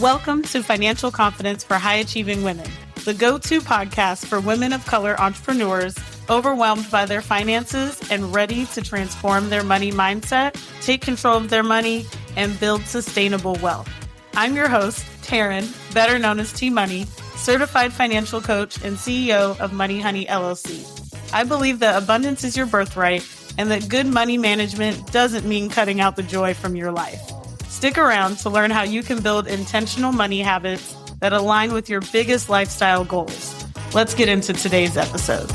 Welcome to Financial Confidence for High-Achieving Women, the go-to podcast for women of color entrepreneurs overwhelmed by their finances and ready to transform their money mindset, take control of their money, and build sustainable wealth. I'm your host, Taryn, better known as T-Money, certified financial coach and CEO of Money Honey LLC. I believe that abundance is your birthright and that good money management doesn't mean cutting out the joy from your life. Stick around to learn how you can build intentional money habits that align with your biggest lifestyle goals. Let's get into today's episode.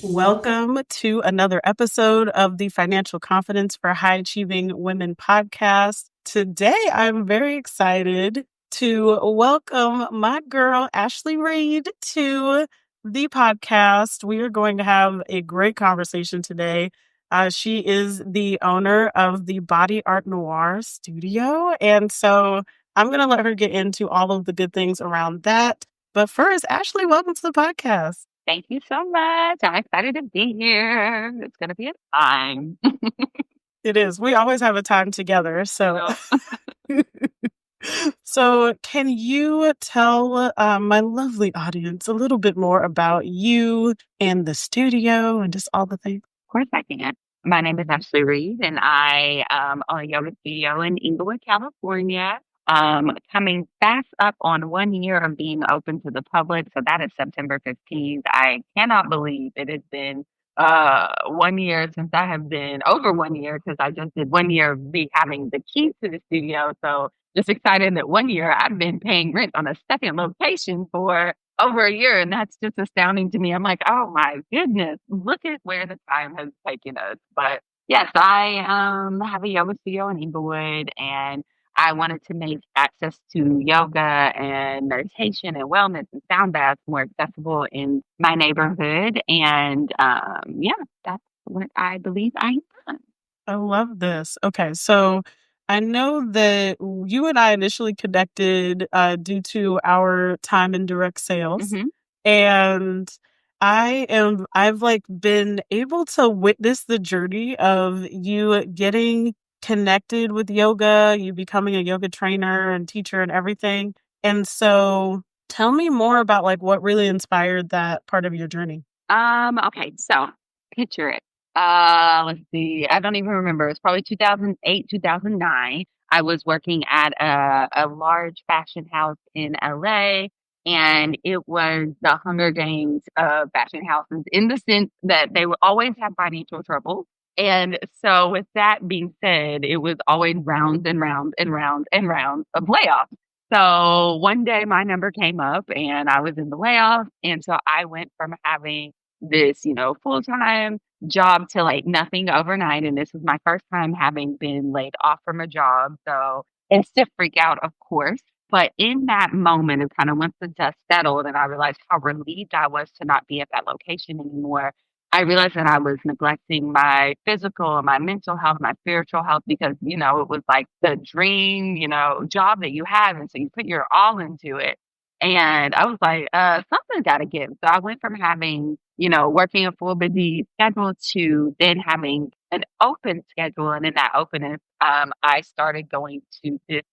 Welcome to another episode of the Financial Confidence for High Achieving Women podcast. Today, I'm very excited to welcome my girl, Ashley Reed, to the podcast. We are going to have a great conversation today. She is the owner of the Body Art Noire studio. And so I'm going to let her get into all of the good things around that. But first, Ashley, welcome to the podcast. Thank you so much. I'm excited to be here. It's going to be a time. It is. We always have a time together. So, so can you tell my lovely audience a little bit more about you and the studio and just all the things? Of course I can. My name is Ashley Reed, and I own a yoga studio in Inglewood, California. Coming fast up on 1 year of being open to the public. So that is September 15th. I cannot believe it has been 1 year since I have been over 1 year, because I just did 1 year of me having the keys to the studio. So just excited that 1 year I've been paying rent on a second location for over a year. And that's just astounding to me. I'm like, oh my goodness, look at where the time has taken us. But yes, I have a yoga studio in Inglewood, and I wanted to make access to yoga and meditation and wellness and sound baths more accessible in my neighborhood. And that's what I believe I've done. I love this. Okay, so I know that you and I initially connected due to our time in direct sales. Mhm. And I've been able to witness the journey of you getting connected with yoga, you becoming a yoga trainer and teacher and everything. And so tell me more about what really inspired that part of your journey. Okay, so picture it. Let's see. I don't even remember. It's probably 2008, 2009. I was working at a large fashion house in LA, and it was the Hunger Games of fashion houses, in the sense that they would always have financial trouble. And so with that being said, it was always rounds and rounds and rounds and rounds of layoffs. So one day my number came up and I was in the layoff. And so I went from having this, full-time job to nothing overnight. And this was my first time having been laid off from a job. So it's to freak out, of course. But in that moment, it kind of once the dust settled and I realized how relieved I was to not be at that location anymore. I realized that I was neglecting my physical and my mental health, my spiritual health, because, it was like the dream, job that you have. And so you put your all into it. And I was like, something's got to give. So I went from having, working a full busy schedule to then having an open schedule. And in that openness, I started going to this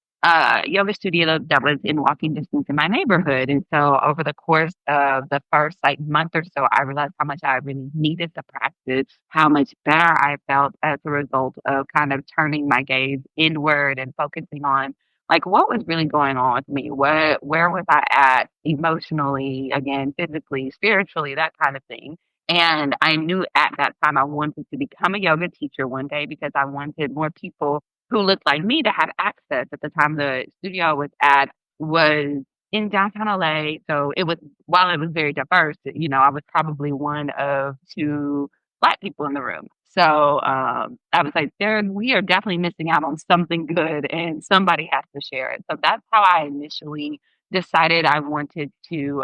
yoga studio that was in walking distance in my neighborhood. And so over the course of the first month or so, I realized how much I really needed the practice, how much better I felt as a result of kind of turning my gaze inward and focusing on what was really going on with me? Where was I at emotionally, again, physically, spiritually, that kind of thing. And I knew at that time I wanted to become a yoga teacher one day, because I wanted more people who looked like me to have access. At the time, the studio I was at was in downtown LA. So while it was very diverse, I was probably one of two Black people in the room. So I was like, we are definitely missing out on something good, and somebody has to share it. So that's how I initially decided I wanted to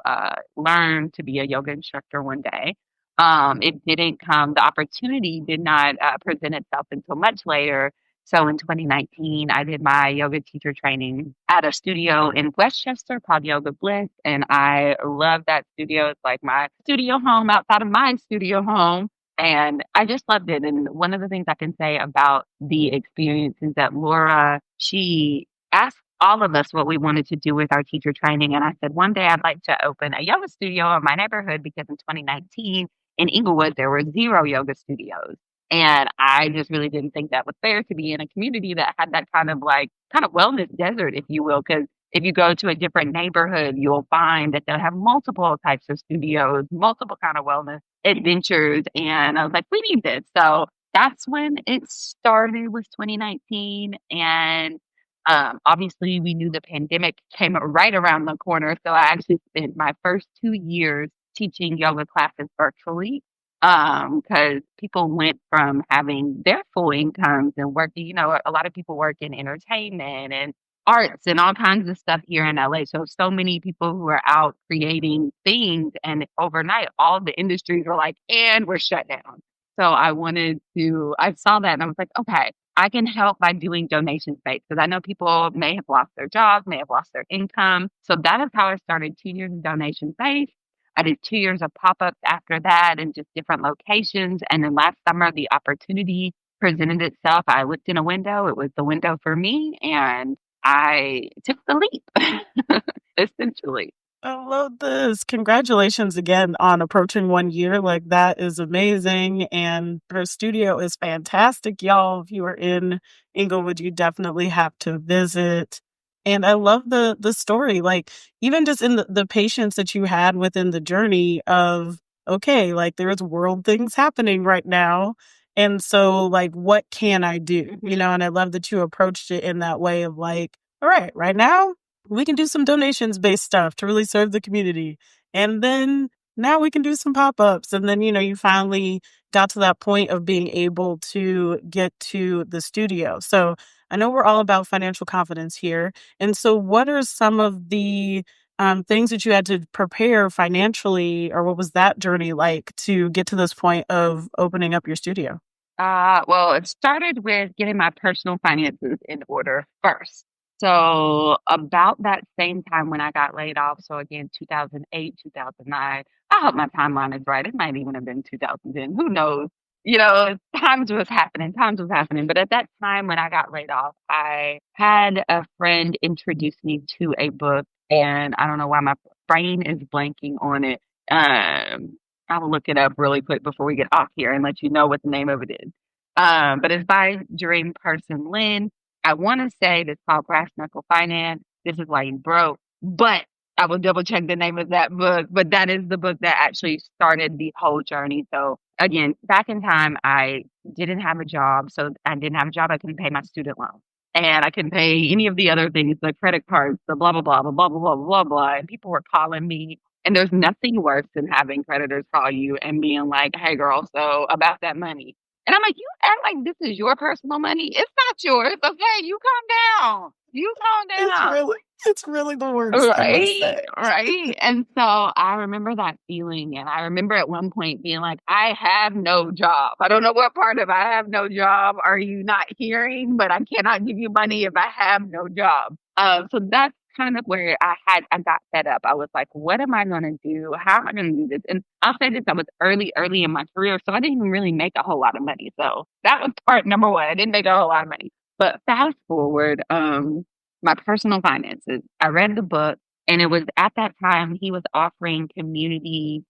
learn to be a yoga instructor one day. The opportunity did not present itself until much later. So in 2019, I did my yoga teacher training at a studio in Westchester called Yoga Bliss. And I love that studio. It's like my studio home outside of my studio home. And I just loved it. And one of the things I can say about the experience is that Laura, she asked all of us what we wanted to do with our teacher training. And I said, one day I'd like to open a yoga studio in my neighborhood because in 2019 in Inglewood, there were 0 yoga studios. And I just really didn't think that was fair to be in a community that had that kind of wellness desert, if you will. Because if you go to a different neighborhood, you'll find that they'll have multiple types of studios, multiple kind of wellness adventures. And I was like, we need this. So that's when it started, was 2019. And obviously we knew the pandemic came right around the corner. So I actually spent my first 2 years teaching yoga classes virtually because people went from having their full incomes and working, a lot of people work in entertainment and arts and all kinds of stuff here in LA. So many people who are out creating things, and overnight, all the industries were like, and we're shut down. So I saw that and I was like, okay, I can help by doing donation based because I know people may have lost their jobs, may have lost their income. So that is how I started 2 years of donation based. I did 2 years of pop-ups after that in just different locations. And then last summer, the opportunity presented itself. I looked in a window. It was the window for me. And I took the leap, essentially. I love this. Congratulations again on approaching 1 year. Like, that is amazing. And her studio is fantastic, y'all. If you are in Inglewood, you definitely have to visit. And I love the story. Like, even just in the patience that you had within the journey of, okay, like there's world things happening right now. And so, like, what can I do? And I love that you approached it in that way of like, all right now we can do some donations based stuff to really serve the community. And then now we can do some pop-ups. And then, you finally got to that point of being able to get to the studio. So I know we're all about financial confidence here. And so what are some of the things that you had to prepare financially, or what was that journey like to get to this point of opening up your studio? Well, it started with getting my personal finances in order first. So about that same time when I got laid off, so again, 2008, 2009, I hope my timeline is right. It might even have been 2010. Who knows? Times was happening. But at that time when I got laid off, I had a friend introduce me to a book, and I don't know why my brain is blanking on it. I will look it up really quick before we get off here and let you know what the name of it is. But it's by Dream Person Lynn. I want to say it's called Brass Knuckle Finance. This is why you broke. But I will double check the name of that book. But that is the book that actually started the whole journey. So again, back in time, I didn't have a job. So I didn't have a job. I couldn't pay my student loan. And I couldn't pay any of the other things, the credit cards, the blah, blah, blah, blah, blah, blah, blah, blah, blah. And people were calling me. And there's nothing worse than having creditors call you and being like, hey, girl, so about that money. And I'm like, you act like this is your personal money. It's not yours. Okay, you calm down. You calm It's down. really the worst, I must Right, say. right. And so I remember that feeling. And I remember at one point being like, I have no job. I don't know what part of I have no job are you not hearing, but I cannot give you money if I have no job. So that's kind of where I got fed up. I was like, what am I going to do? How am I going to do this? And I'll say this, I was early in my career, so I didn't even really make a whole lot of money. So that was part number one. I didn't make a whole lot of money. But fast forward, my personal finances. I read the book, and it was at that time he was offering community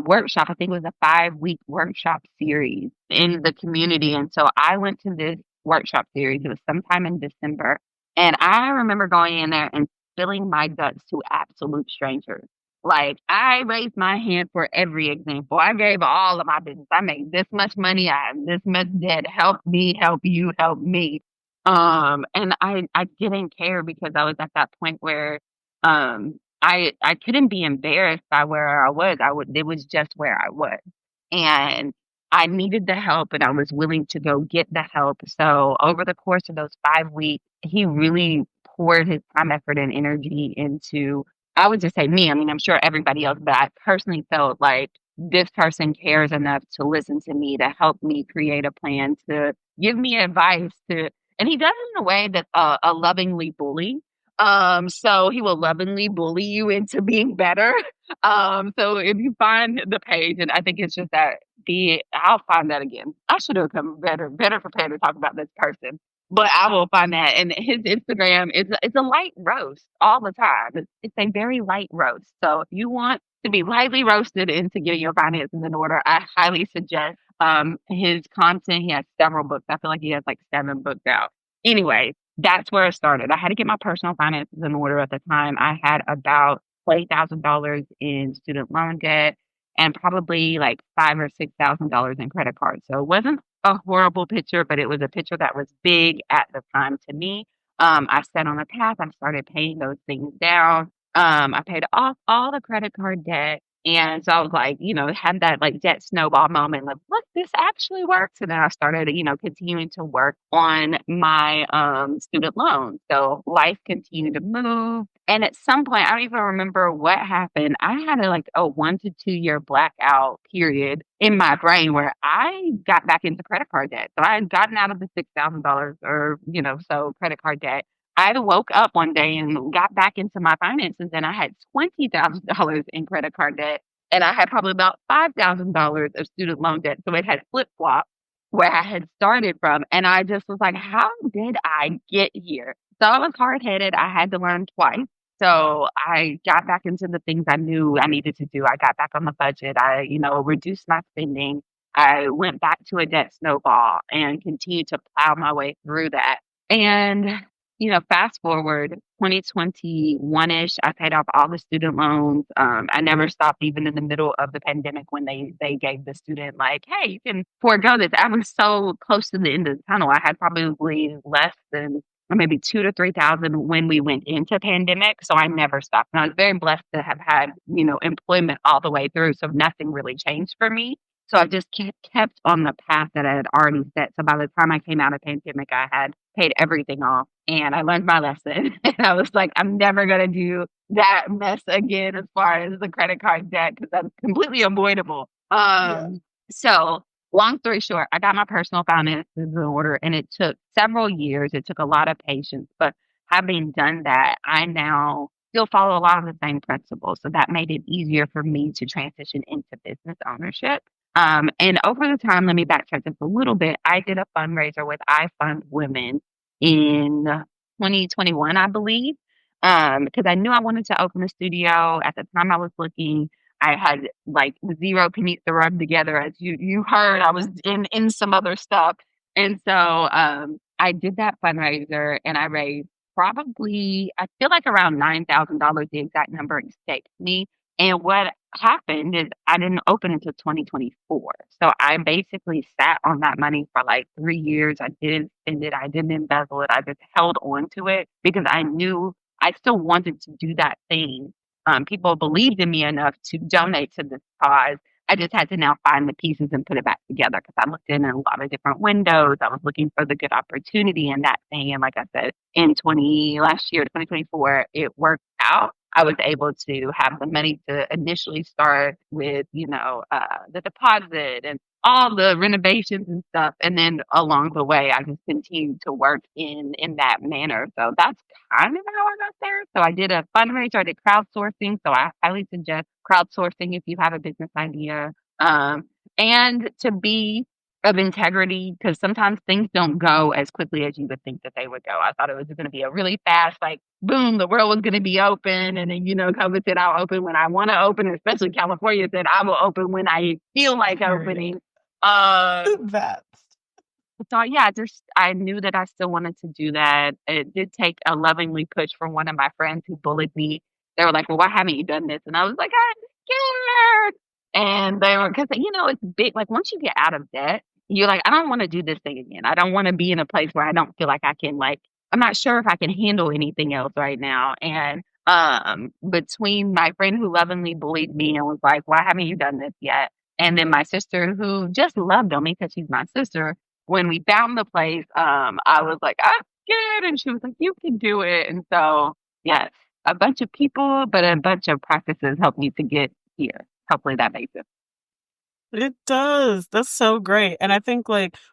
workshop. I think it was a 5-week workshop series in the community. And so I went to this workshop series. It was sometime in December. And I remember going in there and spilling my guts to absolute strangers. Like, I raised my hand for every example. I gave all of my business. I made this much money. I have this much debt. Help me, help you, help me. And I didn't care because I was at that point where I couldn't be embarrassed by where I was. It was just where I was. And I needed the help and I was willing to go get the help. So over the course of those 5 weeks, he really poured his time, effort, and energy into, I would just say me. I mean, I'm sure everybody else, but I personally felt like this person cares enough to listen to me, to help me create a plan, to give me advice, and he does it in a way that's a lovingly bully. So he will lovingly bully you into being better. So if you find the page, and I think it's just that I'll find that again. I should have come better prepared to talk about this person. But I will find that. And his Instagram is it's a light roast all the time. It's a very light roast. So if you want to be lightly roasted into getting your finances in order, I highly suggest his content. He has several books. I feel like he has like 7 books out. Anyway, that's where it started. I had to get my personal finances in order at the time. I had about $20,000 in student loan debt and probably like $5,000 or $6,000 in credit cards. So it wasn't a horrible picture, but it was a picture that was big at the time to me. I set on a path. I started paying those things down. I paid off all the credit card debt. And so I was like, had that like debt snowball moment, like, look, this actually works. And then I started, continuing to work on my student loan. So life continued to move. And at some point, I don't even remember what happened. I had like a 1 to 2 year blackout period in my brain where I got back into credit card debt. So I had gotten out of the $6,000 or, so credit card debt. I woke up one day and got back into my finances and I had $20,000 in credit card debt and I had probably about $5,000 of student loan debt. So it had flip flopped where I had started from. And I just was like, how did I get here? So I was hard headed. I had to learn twice. So I got back into the things I knew I needed to do. I got back on the budget. I, reduced my spending. I went back to a debt snowball and continued to plow my way through that. And fast forward 2021-ish, I paid off all the student loans. I never stopped even in the middle of the pandemic when they gave the student like, hey, you can forego this. I was so close to the end of the tunnel. I had probably less than or maybe 2 to 3 thousand when we went into pandemic. So I never stopped. And I was very blessed to have had, employment all the way through. So nothing really changed for me. So I just kept on the path that I had already set. So by the time I came out of pandemic, I had paid everything off and I learned my lesson. And I was like, I'm never going to do that mess again as far as the credit card debt because that's completely avoidable. Yeah. So long story short, I got my personal finances in order and it took several years. It took a lot of patience. But having done that, I now still follow a lot of the same principles. So that made it easier for me to transition into business ownership. And over the time, let me backtrack just a little bit. I did a fundraiser with I Fund Women in 2021, I believe, because I knew I wanted to open a studio. At the time I was looking, I had like 0 pennies to rub together. As you heard, I was in some other stuff. And so I did that fundraiser and I raised probably, I feel like around $9,000, the exact number escapes me. And what happened is I didn't open until 2024. So I basically sat on that money for like 3 years. I didn't spend it. I didn't embezzle it. I just held on to it because I knew I still wanted to do that thing. People believed in me enough to donate to this cause. I just had to now find the pieces and put it back together because I looked in a lot of different windows. I was looking for the good opportunity in that thing. And like I said, last year, 2024, it worked out. I was able to have the money to initially start with, the deposit and all the renovations and stuff. And then along the way, I just continued to work in that manner. So that's kind of how I got there. So I did a fundraiser, I did crowdsourcing. So I highly suggest crowdsourcing if you have a business idea. And to be of integrity, because sometimes things don't go as quickly as you would think that they would go. I thought it was going to be a really fast, like, boom, the world was going to be open. And then, COVID said I'll open when I want to open, especially California said I will open when I feel like opening. That. So yeah, I knew that I still wanted to do that. It did take a lovingly push from one of my friends who bullied me. They were like, well, why haven't you done this? And I was like, I'm scared. And they were, because, it's big. Like once you get out of debt, you're like, I don't want to do this thing again. I don't want to be in a place where I don't feel like I can, like, I'm not sure if I can handle anything else right now. And between my friend who lovingly bullied me and was like, why haven't you done this yet? And then my sister who just loved on me because she's my sister. When we found the place, I was like, I'm scared. And she was like, you can do it. And so, yes, a bunch of people, but a bunch of practices helped me to get here. Hopefully that makes it. It does. That's so great. And I think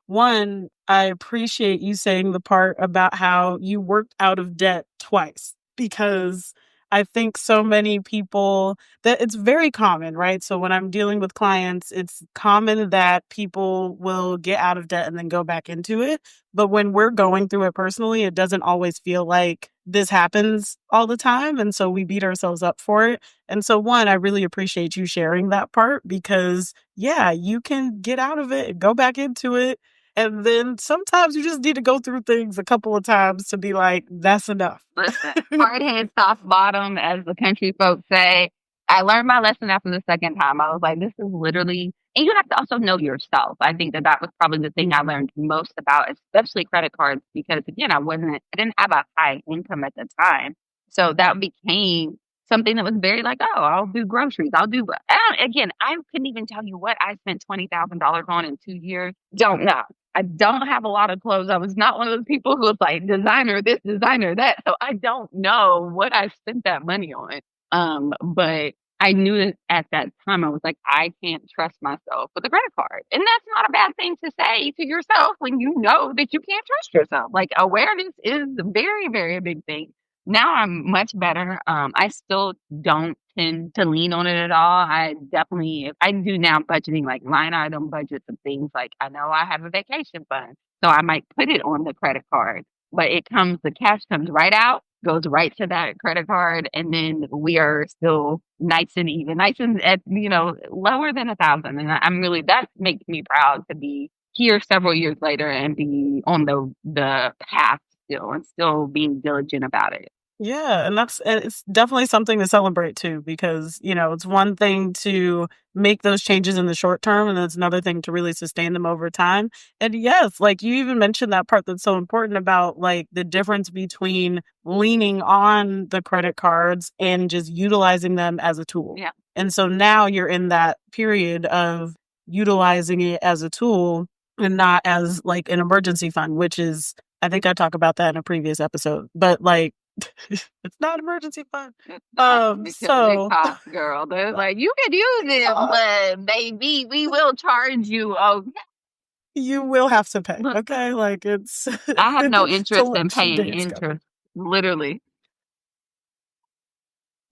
one, I appreciate you saying the part about how you worked out of debt twice because I think so many people that it's very common, right? So when I'm dealing with clients, it's common that people will get out of debt and then go back into it. But when we're going through it personally, it doesn't always feel like this happens all the time. And so we beat ourselves up for it. And so, one, I really appreciate you sharing that part because, yeah, you can get out of it and go back into it. And then sometimes you just need to go through things a couple of times to be like, that's enough. Listen, hard head, soft bottom, as the country folks say. I learned my lesson after the second time. I was like, this is literally, and you have to also know yourself. I think that that was probably the thing I learned most about, especially credit cards, because again, I didn't have a high income at the time. So that became something that was very like, oh, I'll do groceries. Again, I couldn't even tell you what I spent $20,000 on in 2 years. Don't know. I don't have a lot of clothes. I was not one of those people who was like designer this, designer that. So I don't know what I spent that money on. But I knew that at that time I was like, I can't trust myself with a credit card. And that's not a bad thing to say to yourself when you know that you can't trust yourself. Like awareness is very, very a big thing. Now I'm much better. I still don't tend to lean on it at all. If I do now budgeting, like line item budgets of things, like I know I have a vacation fund, so I might put it on the credit card, but the cash comes right out, goes right to that credit card, and then we are still nice and even, nice and at, lower than 1,000. And that makes me proud to be here several years later and be on the path still and still being diligent about it. Yeah, and it's definitely something to celebrate too, because, it's one thing to make those changes in the short term, and it's another thing to really sustain them over time. And yes, like you even mentioned that part that's so important about like the difference between leaning on the credit cards and just utilizing them as a tool. Yeah. And so now you're in that period of utilizing it as a tool and not as like an emergency fund, which is, I think I talked about that in a previous episode, but like, it's not emergency fund. So girl, they're like, you can use it, but baby, we will charge you. Okay. You will have to pay. Okay. Like it's I have no interest in paying interest. Literally.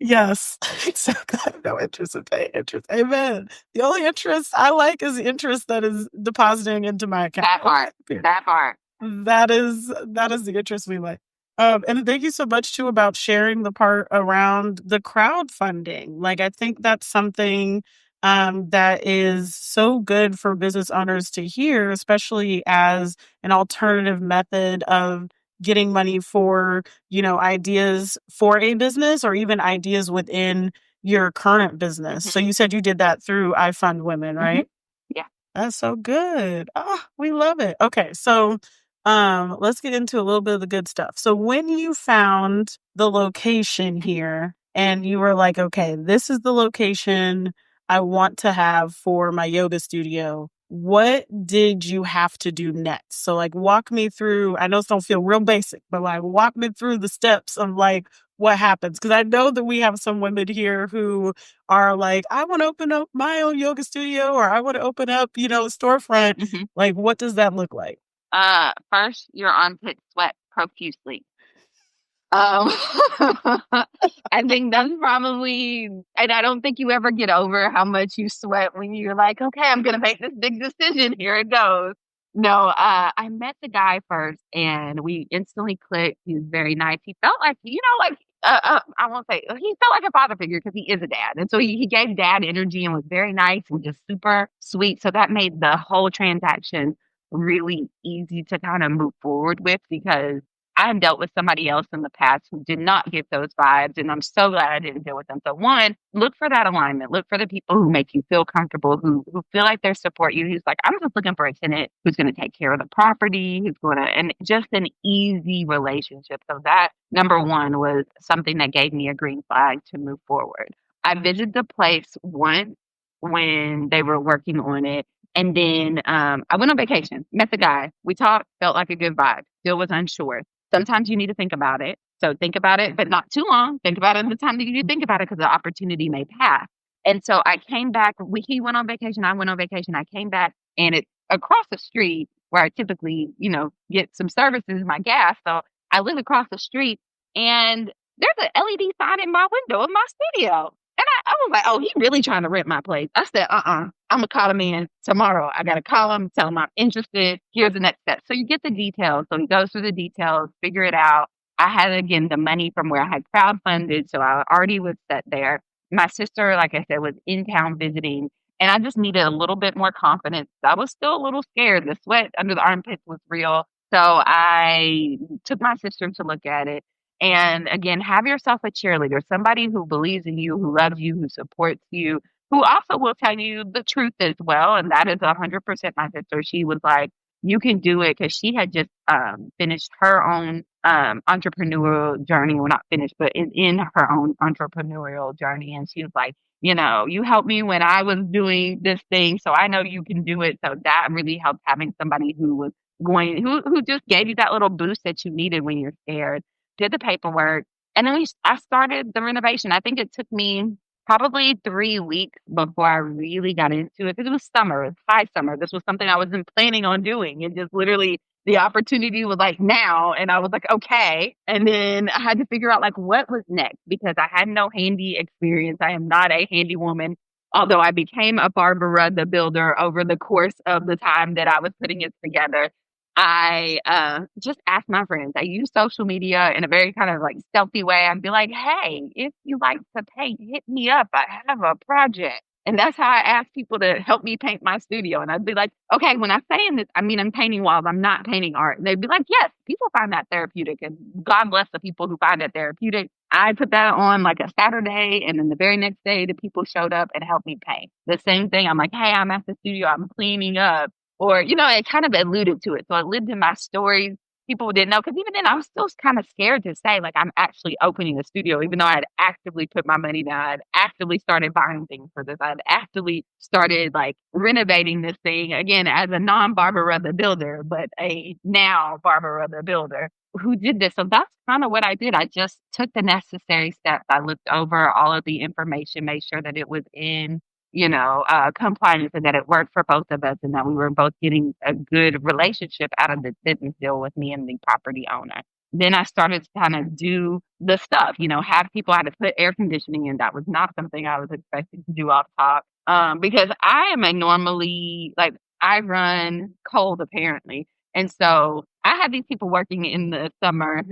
Yes. Exactly. I have no interest in paying interest. Amen. The only interest I like is the interest that is depositing into my account. That part. That is the interest we like. And thank you so much too about sharing the part around the crowdfunding. Like, I think that's something that is so good for business owners to hear, especially as an alternative method of getting money for, ideas for a business or even ideas within your current business. Mm-hmm. So you said you did that through I Fund Women, right? Mm-hmm. Yeah. That's so good. Oh, we love it. Okay. So let's get into a little bit of the good stuff. So when you found the location here and you were like, okay, this is the location I want to have for my yoga studio, what did you have to do next? So like walk me through, I know it's don't feel real basic, but like walk me through the steps of like what happens. Cause I know that we have some women here who are like, I want to open up my own yoga studio or I want to open up, a storefront. Mm-hmm. Like, what does that look like? First, your armpits sweat profusely. I think that's probably, and I don't think you ever get over how much you sweat when you're like, okay, I'm going to make this big decision. Here it goes. No, I met the guy first and we instantly clicked. He was very nice. He felt like, I won't say, he felt like a father figure because he is a dad. And so he gave dad energy and was very nice and just super sweet. So that made the whole transaction really easy to kind of move forward with because I had dealt with somebody else in the past who did not give those vibes, and I'm so glad I didn't deal with them. So one, look for that alignment. Look for the people who make you feel comfortable, who feel like they support you. Who's like, I'm just looking for a tenant who's going to take care of the property, and just an easy relationship. So that, number one, was something that gave me a green flag to move forward. I visited the place once when they were working on it. And then I went on vacation, met the guy. We talked, felt like a good vibe. Still was unsure. Sometimes you need to think about it. So think about it, but not too long. Think about it in the time that you think about it because the opportunity may pass. And so I came back. He went on vacation. I went on vacation. I came back and it's across the street where I typically, get some services, my gas. So I live across the street and there's an LED sign in my window of my studio. And I was like, oh, he really trying to rent my place. I said, I'm going to call him in tomorrow. I got to call him, tell him I'm interested. Here's the next step. So you get the details. So he goes through the details, figure it out. I had, again, the money from where I had crowdfunded. So I already was set there. My sister, like I said, was in town visiting. And I just needed a little bit more confidence. I was still a little scared. The sweat under the armpits was real. So I took my sister to look at it. And again, have yourself a cheerleader, somebody who believes in you, who loves you, who supports you, who also will tell you the truth as well. And that is 100% my sister. She was like, you can do it, because she had just finished her own entrepreneurial journey. Well, not finished, but in her own entrepreneurial journey. And she was like, you helped me when I was doing this thing, so I know you can do it. So that really helped, having somebody who was who just gave you that little boost that you needed when you're scared. Did the paperwork, and then I started the renovation. I think it took me probably 3 weeks before I really got into it, because it was summer, it was high summer. This was something I wasn't planning on doing. It just literally, the opportunity was like now, and I was like, okay. And then I had to figure out like what was next, because I had no handy experience. I am not a handy woman. Although I became a Barbara the Builder over the course of the time that I was putting it together. I just asked my friends. I use social media in a very kind of like stealthy way. I'd be like, hey, if you like to paint, hit me up. I have a project. And that's how I ask people to help me paint my studio. And I'd be like, okay, when I'm saying this, I mean, I'm painting walls. I'm not painting art. And they'd be like, yes, people find that therapeutic. And God bless the people who find it therapeutic. I put that on like a Saturday. And then the very next day, the people showed up and helped me paint. The same thing. I'm like, hey, I'm at the studio. I'm cleaning up. Or, it kind of alluded to it. So it lived in my stories. People didn't know, because even then I was still kind of scared to say, like, I'm actually opening a studio, even though I had actively put my money down. I had actively started buying things for this. I had actively started like renovating this thing again as a non-Barbara the Builder, but a now Barbara the Builder who did this. So that's kind of what I did. I just took the necessary steps. I looked over all of the information, made sure that it was in compliance, and that it worked for both of us, and that we were both getting a good relationship out of the business deal with me and the property owner. Then I started to kind of do the stuff, have people. I had to put air conditioning in. That was not something I was expecting to do off top, because I am a normally, like, I run cold apparently. And so I had these people working in the summer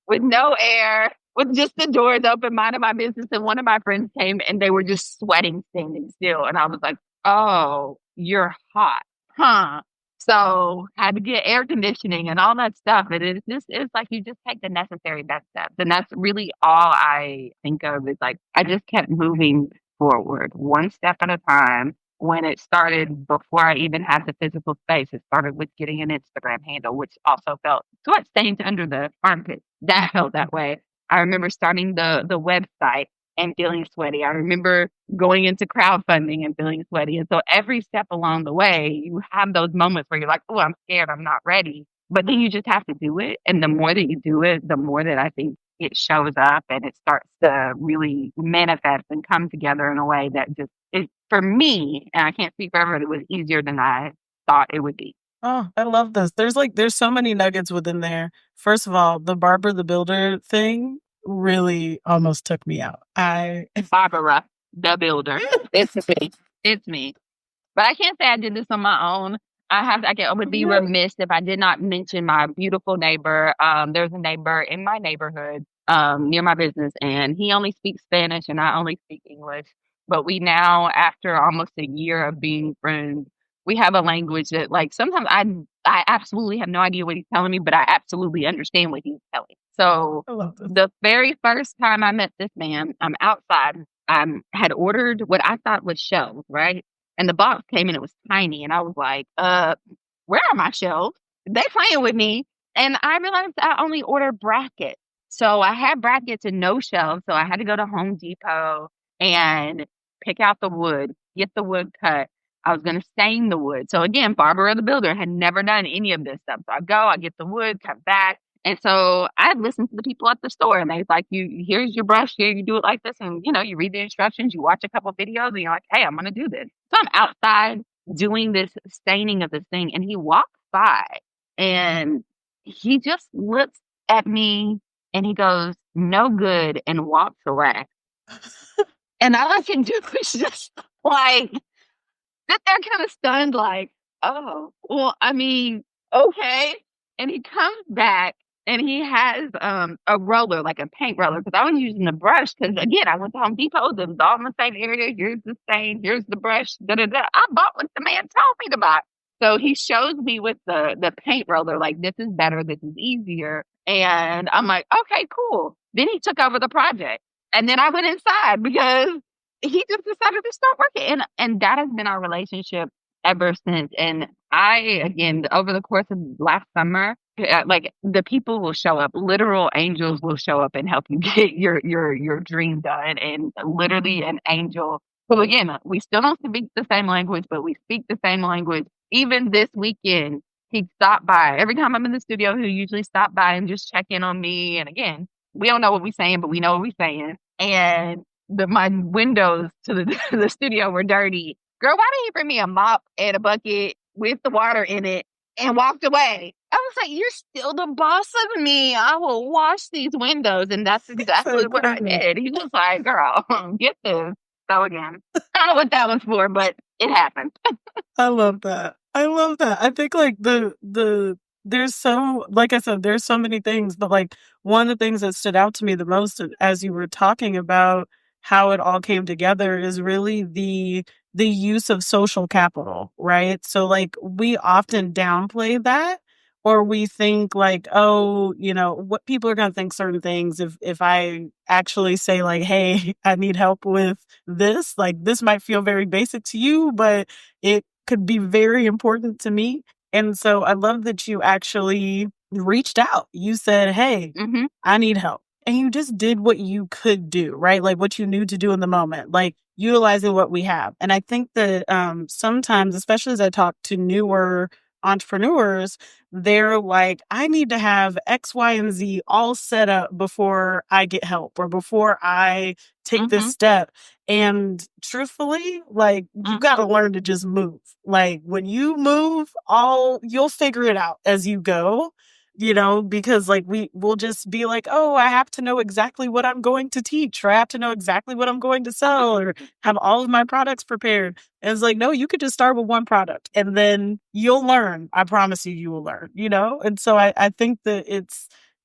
with no air, with just the doors open, minding my business. And one of my friends came and they were just sweating, standing still. And I was like, oh, you're hot, huh? So I had to get air conditioning and all that stuff. And it's like you just take the necessary next steps. And that's really all I think of, is like I just kept moving forward one step at a time. When it started, before I even had the physical space, it started with getting an Instagram handle, which also felt sweat stains under the armpit. That felt that way. I remember starting the website and feeling sweaty. I remember going into crowdfunding and feeling sweaty. And so every step along the way, you have those moments where you're like, oh, I'm scared, I'm not ready. But then you just have to do it. And the more that you do it, the more that I think it shows up and it starts to really manifest and come together in a way that just is, for me, and I can't speak for everyone, it was easier than I thought it would be. Oh, I love this. There's so many nuggets within there. First of all, the Barbara the Builder thing really almost took me out. Barbara the Builder. It's me. It's me. But I can't say I did this on my own. I would be remiss if I did not mention my beautiful neighbor. There's a neighbor in my neighborhood near my business, and he only speaks Spanish and I only speak English. But we now, after almost a year of being friends, we have a language that, like, sometimes I absolutely have no idea what he's telling me, but I absolutely understand what he's telling. So the very first time I met this man, I'm outside. I had ordered what I thought was shelves, right? And the box came and it was tiny. And I was like, where are my shelves? They playing with me. And I realized I only ordered brackets. So I had brackets and no shelves. So I had to go to Home Depot and pick out the wood, get the wood cut. I was going to stain the wood. So again, Barbara the Builder had never done any of this stuff. So I go, I get the wood, come back. And so I listened to the people at the store, and they're like, here's your brush, here, you do it like this. And, you read the instructions, you watch a couple videos, and you're like, hey, I'm going to do this. So I'm outside doing this staining of this thing, and he walks by, and he just looks at me And he goes, no good, and walks away. And all I can do is just like sit there kind of stunned, like, oh, well, I mean, okay. And he comes back and he has a roller, like a paint roller, because I was using the brush. Because again, I went to Home Depot, it was all in the same area. Here's the stain, here's the brush, da da da. I bought what the man told me to buy. So he shows me with the paint roller, like, this is better, this is easier. And I'm like, okay, cool. Then he took over the project. And then I went inside because he just decided to start working. And that has been our relationship ever since. And I, again, over the course of last summer, like the people will show up, literal angels will show up and help you get your dream done. And literally an angel. So again, we still don't speak the same language, but we speak the same language. Even this weekend, he stopped by. Every time I'm in the studio, he'll usually stop by and just check in on me. And again, we don't know what we're saying, but we know what we're saying. And my windows to the studio were dirty. Girl, why didn't you bring me a mop and a bucket with the water in it and walked away? I was like, you're still the boss of me. I will wash these windows. And that's exactly what I did. He was like, girl, get this. So again, I don't know what that was for, but it happened. I love that. I love that. I think like there's so, like I said, there's so many things, but like one of the things that stood out to me the most as you were talking about how it all came together is really the use of social capital, right? So like we often downplay that, or we think like, oh, what people are going to think certain things if I actually say like, hey, I need help with this, like this might feel very basic to you, but it could be very important to me. And so I love that you actually reached out. You said, hey, I need help. And you just did what you could do, right? Like what you knew to do in the moment, like utilizing what we have. And I think that sometimes, especially as I talk to newer entrepreneurs, they're like, I need to have X, Y, and Z all set up before I get help or before I take this step. And truthfully, like you got to learn to just move. Like when you move, you'll figure it out as you go. Because like we'll just be like, oh, I have to know exactly what I'm going to teach, or I have to know exactly what I'm going to sell, or have all of my products prepared. And it's like, no, you could just start with one product and then you'll learn. I promise you will learn, And so I think that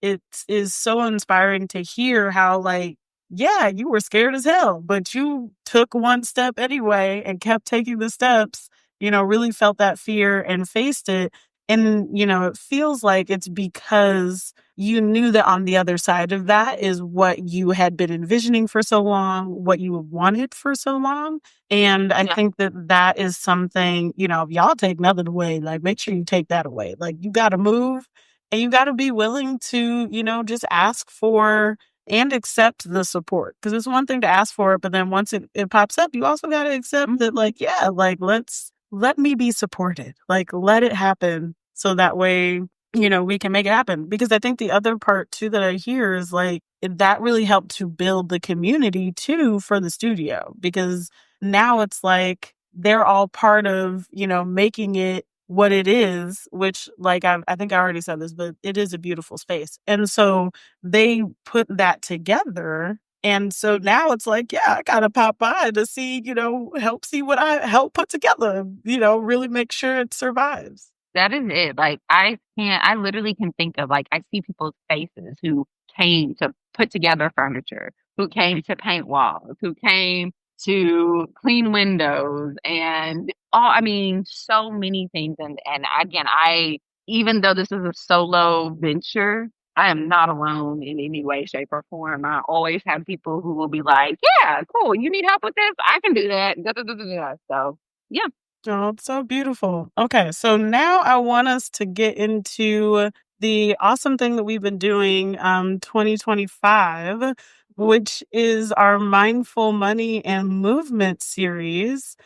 it is so inspiring to hear how like, yeah, you were scared as hell, but you took one step anyway and kept taking the steps, really felt that fear and faced it. And, it feels like it's because you knew that on the other side of that is what you had been envisioning for so long, what you wanted for so long. And I think that is something, if y'all take nothing away, like make sure you take that away. Like you got to move and you got to be willing to, just ask for and accept the support. Because it's one thing to ask for it, but then once it pops up, you also got to accept that like, yeah, like let me be supported. Like, let it happen so that way, we can make it happen. Because I think the other part too that I hear is like, that really helped to build the community too for the studio. Because now it's like, they're all part of, making it what it is, which like, I think I already said this, but it is a beautiful space. And so they put that together. And so now it's like, yeah, I gotta pop by to see, help see what I help put together, really make sure it survives. That is it. Like I literally can think of like, I see people's faces who came to put together furniture, who came to paint walls, who came to clean windows and so many things. And again, even though this is a solo venture, I am not alone in any way, shape, or form. I always have people who will be like, yeah, cool. You need help with this? I can do that. Da, da, da, da, da. So, yeah. Oh, it's so beautiful. Okay, so now I want us to get into the awesome thing that we've been doing 2025, which is our Mindful Money and Movement series.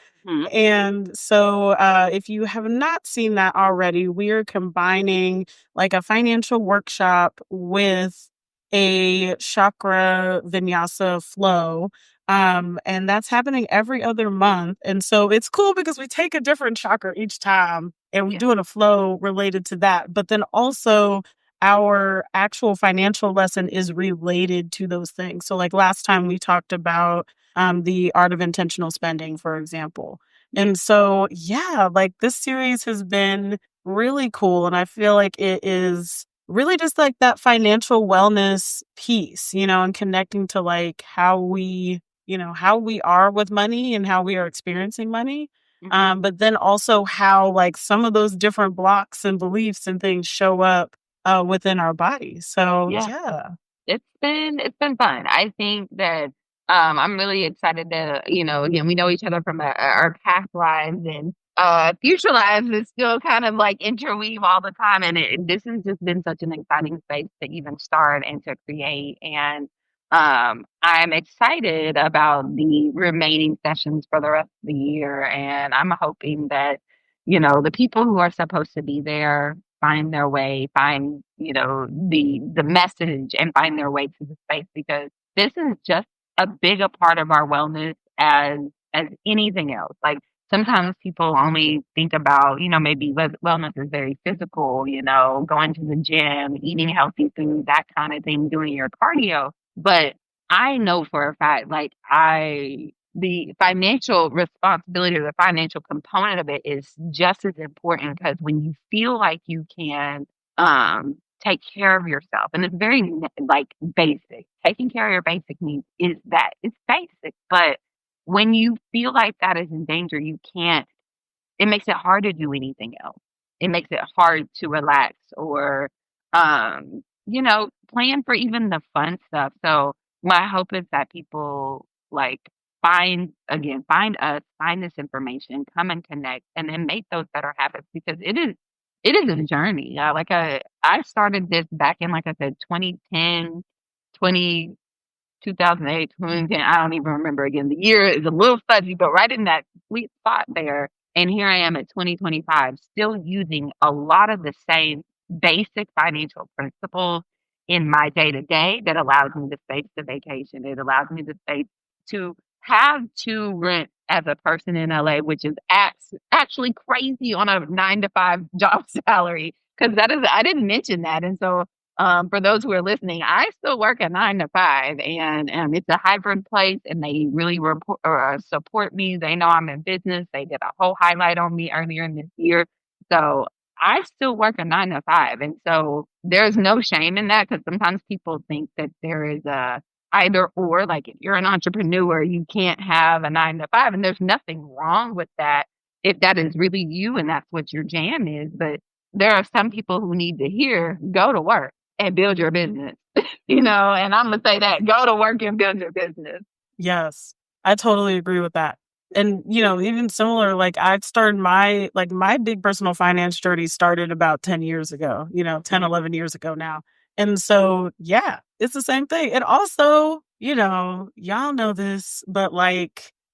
And so if you have not seen that already, we are combining like a financial workshop with a chakra vinyasa flow. And that's happening every other month. And so it's cool because we take a different chakra each time and we're doing a flow related to that. But then also our actual financial lesson is related to those things. So like last time we talked about the art of intentional spending, for example. And so, yeah, like this series has been really cool. And I feel like it is really just like that financial wellness piece, and connecting to like how we are with money and how we are experiencing money. But then also how like some of those different blocks and beliefs and things show up within our bodies. So Yeah. yeah. It's been fun. I think that I'm really excited to, again, we know each other from our past lives and future lives is still kind of like interweave all the time. And this has just been such an exciting space to even start and to create. And I'm excited about the remaining sessions for the rest of the year. And I'm hoping that, the people who are supposed to be there find their way, find, the message and find their way to the space because this is just a bigger part of our wellness as anything else. Like sometimes people only think about, maybe wellness is very physical, going to the gym, eating healthy food, that kind of thing, doing your cardio. But I know for a fact, like the financial responsibility or the financial component of it is just as important because when you feel like you can take care of yourself, and it's very like basic. Taking care of your basic needs is that it's basic, but when you feel like that is in danger, you can't. It makes it hard to do anything else. It makes it hard to relax or, plan for even the fun stuff. So my hope is that people like find us, find this information, come and connect, and then make those better habits because it is a journey. I started this back in, like I said, 2010, 2008, 2010, I don't even remember again. The year is a little fuzzy, but right in that sweet spot there. And here I am at 2025, still using a lot of the same basic financial principles in my day to day that allows me to space the vacation. It allows me to space to have to rent as a person in LA, which is actually crazy on a 9 to 5 job salary. Because I didn't mention that. And so for those who are listening, I still work a 9 to 5, and it's a hybrid place, and they really support me. They know I'm in business. They did a whole highlight on me earlier in this year, so I still work a 9 to 5, and so there's no shame in that because sometimes people think that there is a either or. Like if you're an entrepreneur, you can't have a 9 to 5, and there's nothing wrong with that if that is really you and that's what your jam is. But there are some people who need to hear go to work and build your business, and I'm gonna say that go to work and build your business. Yes, I totally agree with that. And, even similar, like I've started my big personal finance journey started about 10 years ago, 10, 11 years ago now. And so, yeah, it's the same thing. And also, y'all know this, but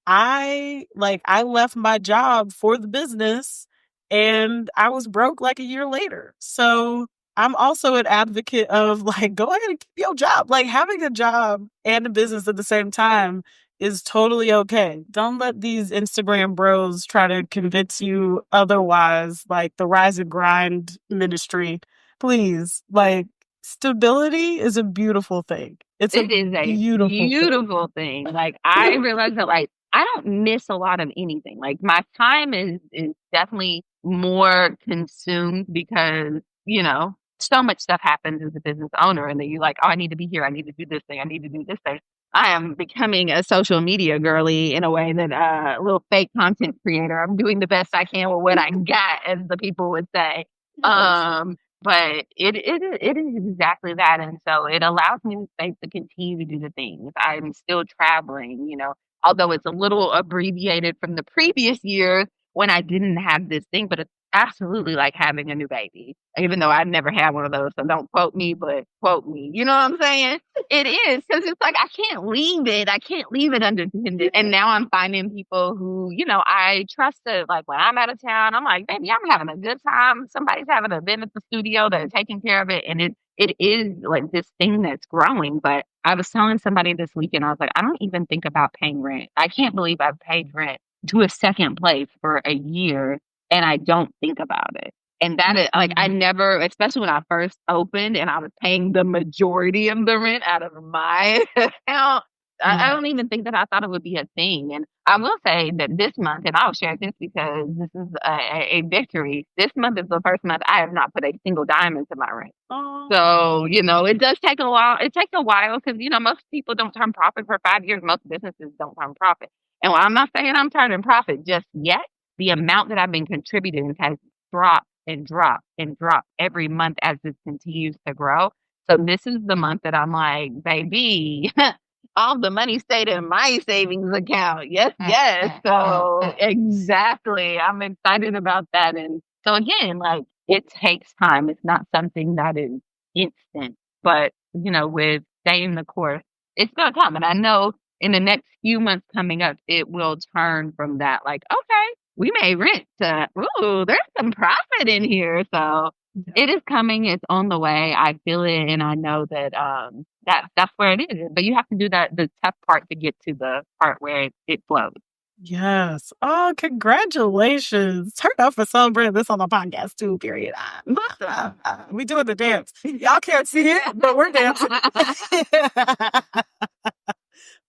I left my job for the business and I was broke like a year later. So I'm also an advocate of like, go ahead and keep your job. Like having a job and a business at the same time is totally okay. Don't let these Instagram bros try to convince you otherwise, like the rise and grind ministry. Please, like stability is a beautiful thing. It's a It is a beautiful thing. beautiful thing. Like I realize that like I don't miss a lot of anything. Like my time is definitely more consumed because, so much stuff happens as a business owner and then you're like, oh, I need to be here, I need to do this thing, I need to do this thing. I am becoming a social media girly in a way that a little fake content creator. I'm doing the best I can with what I got, as the people would say. Yes. But it is exactly that, and so it allows me the space to continue to do the things. I'm still traveling, although it's a little abbreviated from the previous years when I didn't have this thing, but it's absolutely like having a new baby. Even though I've never had one of those, so don't quote me, but quote me. You know what I'm saying? It is because it's like I can't leave it. I can't leave it unattended. And now I'm finding people who, I trust that. Like when I'm out of town, I'm like, baby, I'm having a good time. Somebody's having an event at the studio. They're taking care of it, and it is like this thing that's growing. But I was telling somebody this weekend, I was like, I don't even think about paying rent. I can't believe I've paid rent to a second place for a year, and I don't think about it. And that is like, I never, especially when I first opened and I was paying the majority of the rent out of my account, I don't even think that I thought it would be a thing. And I will say that this month, and I'll share this because this is a victory. This month is the first month I have not put a single dime into my rent. Oh. So, it does take a while. It takes a while because, most people don't turn profit for 5 years. Most businesses don't turn profit. And while I'm not saying I'm turning profit just yet, the amount that I've been contributing has dropped and dropped and dropped every month as this continues to grow. So this is the month that I'm like, baby, all the money stayed in my savings account. Yes, yes. So exactly. I'm excited about that. And so again, like it takes time. It's not something that is instant. But, with staying the course, it's gonna come. And I know in the next few months coming up, it will turn from that, like, okay, we may rent to, ooh, there's some profit in here. So it is coming. It's on the way. I feel it, and I know that that's where it is. But you have to do the tough part to get to the part where it flows. Yes. Oh, congratulations. Turn up for celebrating this on the podcast too, period. We doing the dance. Y'all can't see it, but we're dancing. I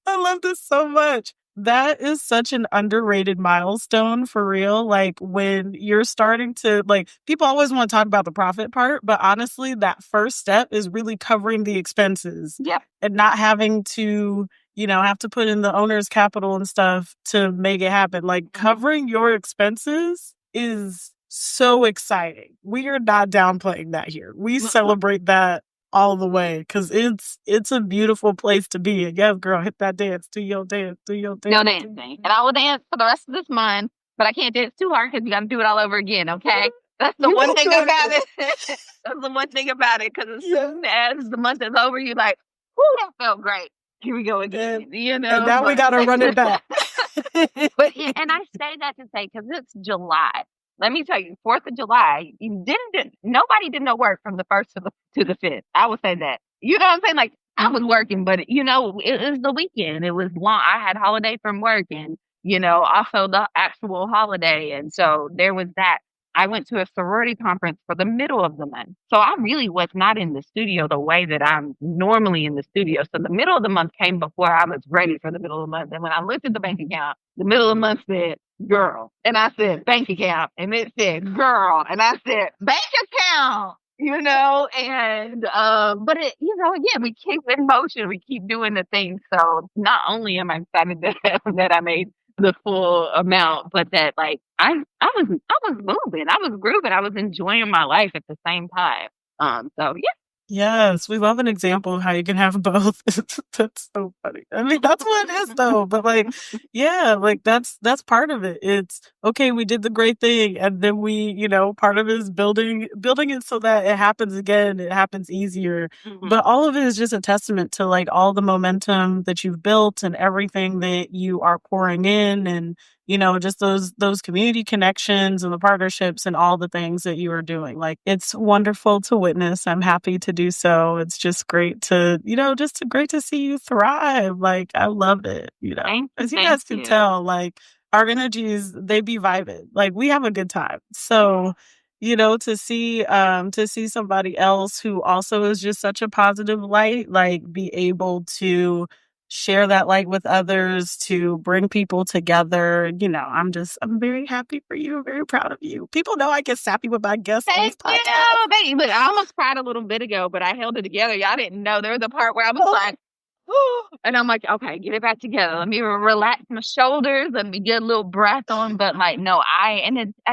love this so much. That is such an underrated milestone for real. Like when you're starting to people always want to talk about the profit part, but honestly, that first step is really covering the expenses. Yep. And not having to, have to put in the owner's capital and stuff to make it happen. Like covering your expenses is so exciting. We are not downplaying that here. We celebrate that all the way because it's a beautiful place to be. And yes, girl, hit that dance, do your dance. No dancing. And I will dance for the rest of this month, but I can't dance too hard because you got to do it all over again, okay? That's the one thing about it. That's the one thing about it, because as soon as the month is over, you're like, whoo, that felt great. Here we go again, And now we got to run it back. But and I say that to say, because it's July. Let me tell you, 4th of July, nobody did no work from the 1st to the 5th. I would say that. You know what I'm saying? Like, I was working, but, it was the weekend. It was long. I had holiday from work and, also the actual holiday. And so there was that. I went to a sorority conference for the middle of the month. So I really was not in the studio the way that I'm normally in the studio. So the middle of the month came before I was ready for the middle of the month. And when I looked at the bank account, the middle of the month said, girl. And I said, bank account. And it said, girl. And I said, bank account. And, but it, again, we keep in motion. We keep doing the things. So not only am I excited that I made the full amount, but that like I was moving, I was grooving, I was enjoying my life at the same time. So yeah. Yes, we love an example of how you can have both. That's so funny. I mean, that's what it is though. But that's part of it. It's okay, we did the great thing, and then we, part of it is building it so that it happens again, it happens easier. Mm-hmm. But all of it is just a testament to all the momentum that you've built and everything that you are pouring in, and just those community connections and the partnerships and all the things that you are doing. Like, it's wonderful to witness. I'm happy to do so. It's just great to, great to see you thrive. Like, I love it, as you guys can tell, our energies, they be vibing. Like, we have a good time. So, to see somebody else who also is just such a positive light, be able to share that light with others, to bring people together. I'm very happy for you. I'm very proud of you. People know I get sappy with my guests on this podcast. Look, I almost cried a little bit ago, but I held it together. Y'all didn't know. There was a part where I was like, and I'm like, okay, get it back together. Let me relax my shoulders. Let me get a little breath on. But no, I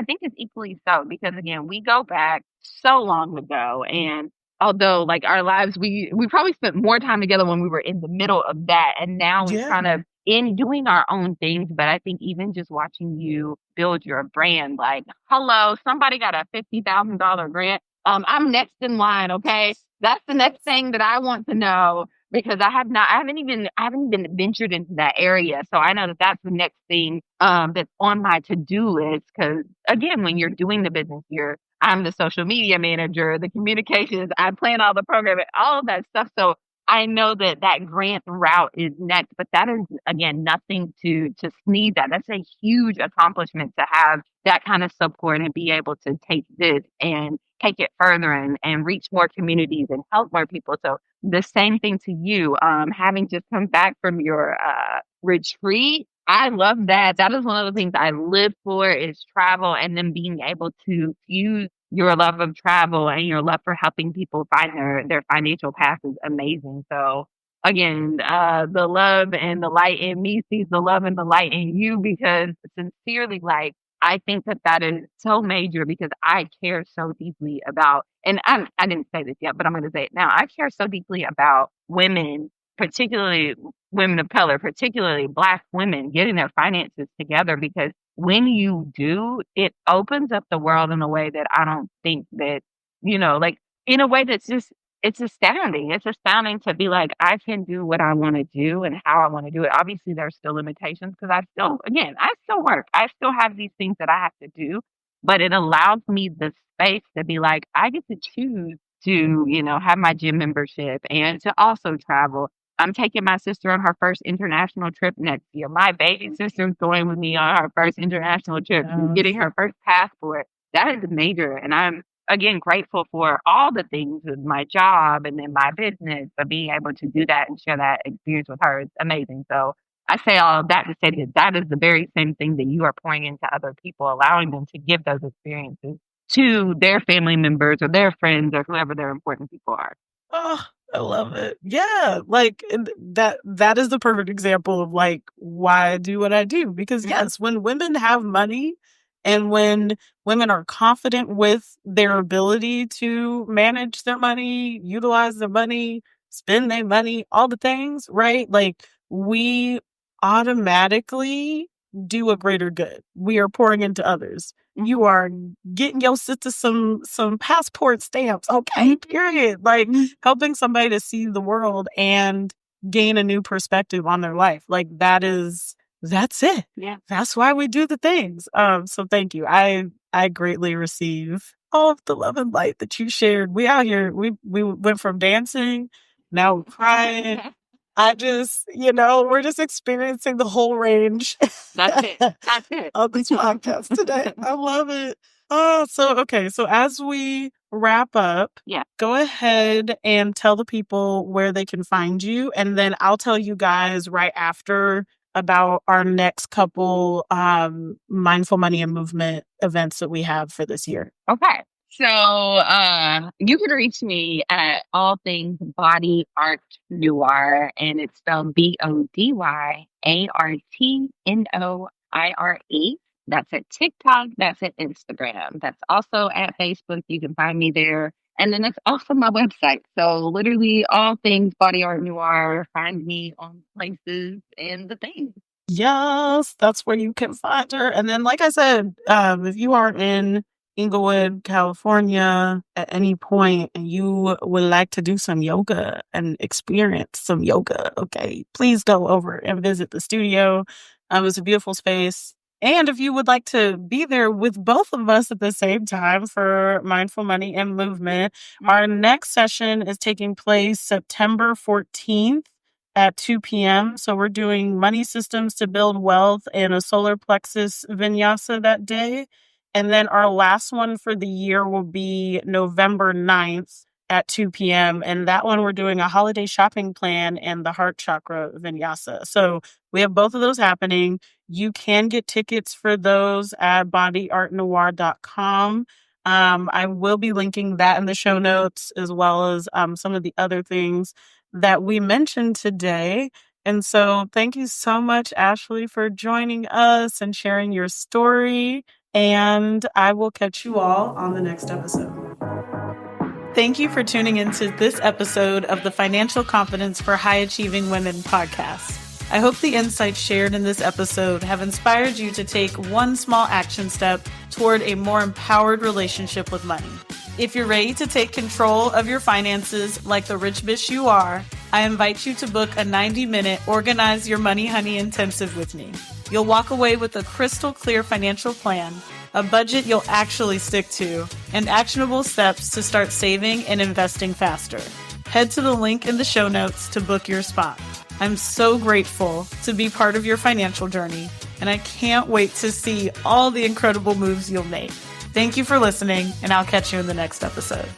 think it's equally so, because again, we go back so long ago, and although our lives, we probably spent more time together when we were in the middle of that, and now we're kind of in doing our own things. But I think even just watching you build your brand, hello, somebody got a $50,000 grant. I'm next in line. Okay, that's the next thing that I want to know, because I haven't even ventured into that area. So I know that that's the next thing that's on my to-do list. Because again, when you're doing the business, I'm the social media manager, the communications, I plan all the programming, all of that stuff. So I know that grant route is next, but that is, again, nothing to sneeze at. That's a huge accomplishment to have that kind of support and be able to take this and take it further and reach more communities and help more people. So the same thing to you, having just come back from your retreat. I love that. That is one of the things I live for is travel, and then being able to use your love of travel and your love for helping people find their financial path is amazing. So again, the love and the light in me sees the love and the light in you, because sincerely, like, I think that is so major, because I care so deeply about, and I didn't say this yet, but I'm going to say it now. I care so deeply about women, particularly women of color, particularly Black women, getting their finances together, because when you do, it opens up the world in a way that I don't think that, like, in a way that's just, it's astounding. It's astounding to be like, I can do what I want to do and how I want to do it. Obviously, there's still limitations, because I still work. I still have these things that I have to do, but it allows me the space to be like, I get to choose to, have my gym membership and to also travel. I'm taking my sister on her first international trip next year. My baby sister's going with me on her first international trip, getting her first passport. That is major. And I'm, again, grateful for all the things with my job and then my business, but being able to do that and share that experience with her is amazing. So I say all of that to say that is the very same thing that you are pouring into other people, allowing them to give those experiences to their family members or their friends or whoever their important people are. Oh, I love it. Yeah, like that is the perfect example of like why I do what I do. Because yes, when women have money and when women are confident with their ability to manage their money, utilize their money, spend their money, all the things, right? Like we automatically do a greater good. We are pouring into others. You are getting your sister some passport stamps. Okay, period. Like helping somebody to see the world and gain a new perspective on their life. Like that's it. Yeah. That's why we do the things. So thank you. I greatly receive all of the love and light that you shared. We out here, we went from dancing, now we're crying. I just, we're just experiencing the whole range. That's it. That's it. Of this podcast today. I love it. Oh, so as we wrap up, go ahead and tell the people where they can find you. And then I'll tell you guys right after about our next couple mindful money and movement events that we have for this year. Okay. So you can reach me at all things Body Art Noire, and it's spelled BODYARTNOIRE. That's at TikTok. That's at Instagram. That's also at Facebook. You can find me there. And then it's also my website. So literally all things Body Art Noire. Find me on places and the things. Yes, that's where you can find her. And then, like I said, if you are in Inglewood, California at any point and you would like to do some yoga and experience some yoga, okay, please go over and visit the studio. It's a beautiful space. And if you would like to be there with both of us at the same time for Mindful Money and Movement, our next session is taking place September 14th at 2 p.m. So we're doing money systems to build wealth and a solar plexus vinyasa that day. And then our last one for the year will be November 9th at 2 p.m. And that one we're doing a holiday shopping plan and the heart chakra vinyasa. So we have both of those happening. You can get tickets for those at bodyartnoire.com. I will be linking that in the show notes, as well as some of the other things that we mentioned today. And so thank you so much, Ashley, for joining us and sharing your story. And I will catch you all on the next episode. Thank you for tuning into this episode of the Financial Confidence for High Achieving Women podcast. I hope the insights shared in this episode have inspired you to take one small action step toward a more empowered relationship with money. If you're ready to take control of your finances like the rich bitch you are, I invite you to book a 90-minute Organize Your Money Honey intensive with me. You'll walk away with a crystal clear financial plan, a budget you'll actually stick to, and actionable steps to start saving and investing faster. head to the link in the show notes to book your spot. I'm so grateful to be part of your financial journey, and I can't wait to see all the incredible moves you'll make. Thank you for listening, and I'll catch you in the next episode.